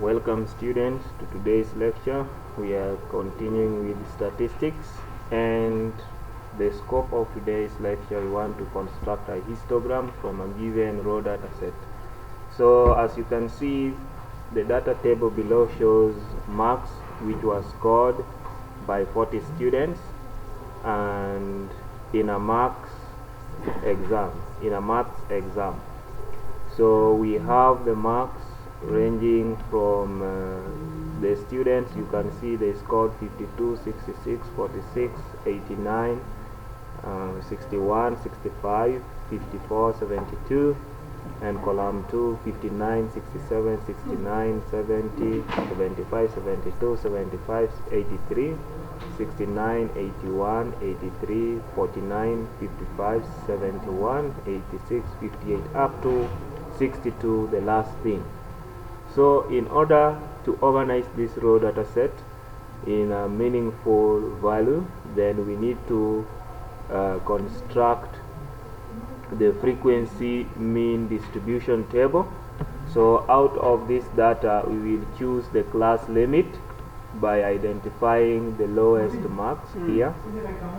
Welcome students to today's lecture. We are continuing with statistics, and the scope of today's lecture, we want to construct a histogram from a given raw data set. So as you can see, the data table below shows marks which was scored by 40 students and in a maths exam. So we have the marks ranging from the students. You can see they scored 52, 66, 46, 89, 61, 65, 54, 72, and column 2, 59, 67, 69, 70, 75, 72, 75, 83, 69, 81, 83, 49, 55, 71, 86, 58, up to 62, the last thing. So in order to organize this raw data set in a meaningful value, then we need to construct the frequency mean distribution table. So out of this data, we will choose the class limit by identifying the lowest marks here,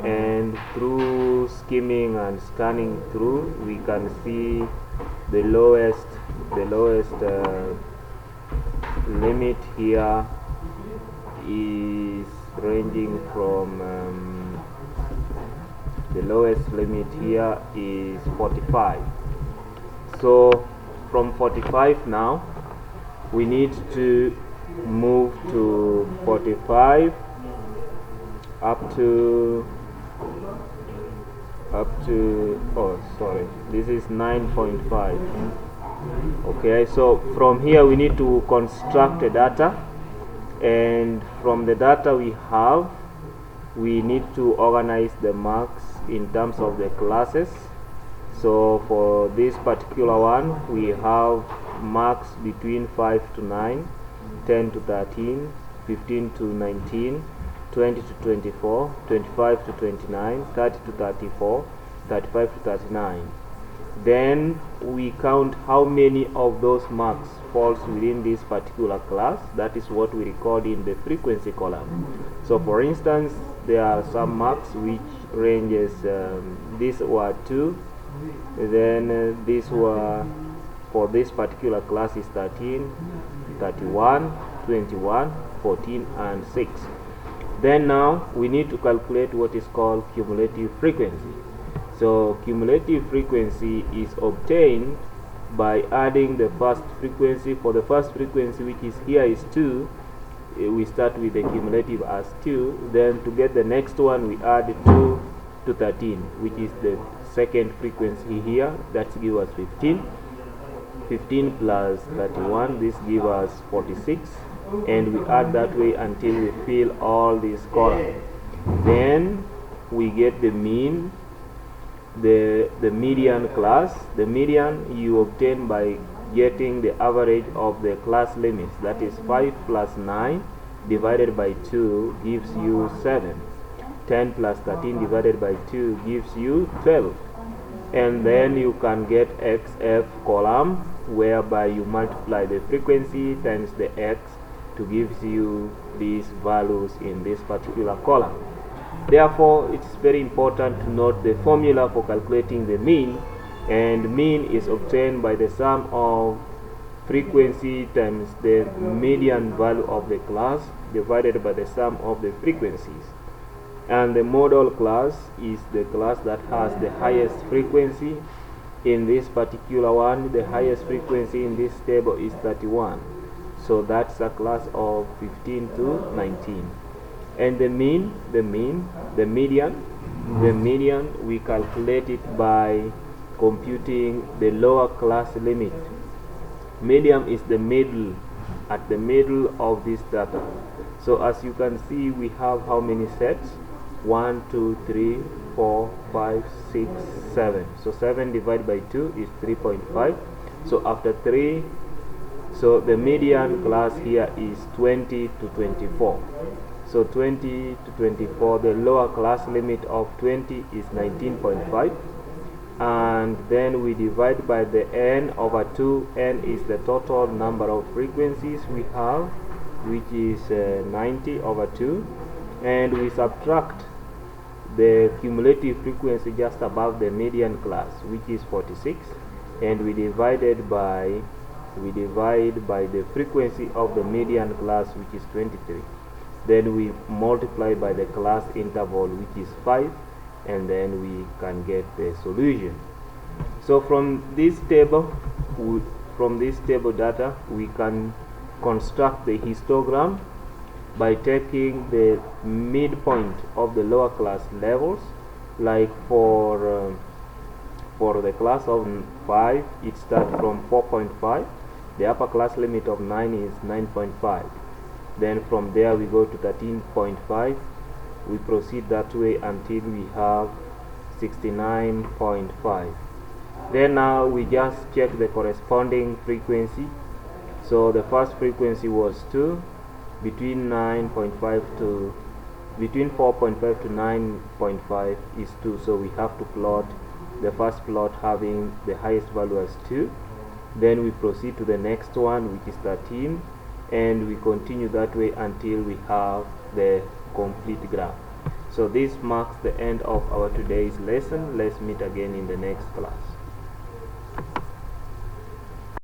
and through skimming and scanning through, we can see the lowest limit here is ranging from the lowest limit here is 45. So from 45 now we need to move to 45 up to oh sorry, this is 9.5. Okay, so from here we need to construct the data, and from the data we have, we need to organize the marks in terms of the classes. So for this particular one, we have marks between 5 to 9, 10 to 13, 15 to 19, 20 to 24, 25 to 29, 30 to 34, 35 to 39. Then we count how many of those marks falls within this particular class. That is what we record in the frequency column. So for instance, there are some marks which ranges, these were 2, then these were, for this particular class is 13, 31, 21, 14 and 6. Then now we need to calculate what is called cumulative frequency. So cumulative frequency is obtained by adding the first frequency. For the first frequency, which is here, is 2, we start with the cumulative as 2. Then to get the next one, we add 2 to 13, which is the second frequency here. That gives us 15. 15 plus 31, this gives us 46, and we add that way until we fill all these columns. Then we get the mean, the median class. The median you obtain by getting the average of the class limits. That is 5 plus 9 divided by 2 gives you 7. 10 plus 13 divided by 2 gives you 12. And then you can get XF column, whereby you multiply the frequency times the X to gives you these values in this particular column. Therefore, it's very important to note the formula for calculating the mean, and mean is obtained by the sum of frequency times the median value of the class divided by the sum of the frequencies. And the model class is the class that has the highest frequency. In this particular one, the highest frequency in this table is 31. So that's a class of 15 to 19. And the median, we calculate it by computing the lower class limit. Median is the middle, at the middle of this data. So as you can see, we have how many sets? 1, 2, 3, 4, 5, 6, 7. So 7 divided by 2 is 3.5. So after 3, so the median class here is 20 to 24. So 20 to 24, the lower class limit of 20 is 19.5. and then we divide by the n over 2. N is the total number of frequencies we have, which is 90 over 2, and we subtract the cumulative frequency just above the median class, which is 46, and we divide by the frequency of the median class, which is 23. Then we multiply by the class interval, which is 5, and then we can get the solution. So from this table data, we can construct the histogram by taking the midpoint of the lower class levels. Like for the class of 5, it starts from 4.5. The upper class limit of 9 is 9.5. Then from there we go to 13.5. We proceed that way until we have 69.5. Then now we just check the corresponding frequency. So the first frequency was 2. Between 4.5 to 9.5 is 2, so we have to plot the first plot having the highest value as 2. Then we proceed to the next one, which is 13, and we continue that way until we have the complete graph. So this marks the end of our today's lesson. Let's meet again in the next class.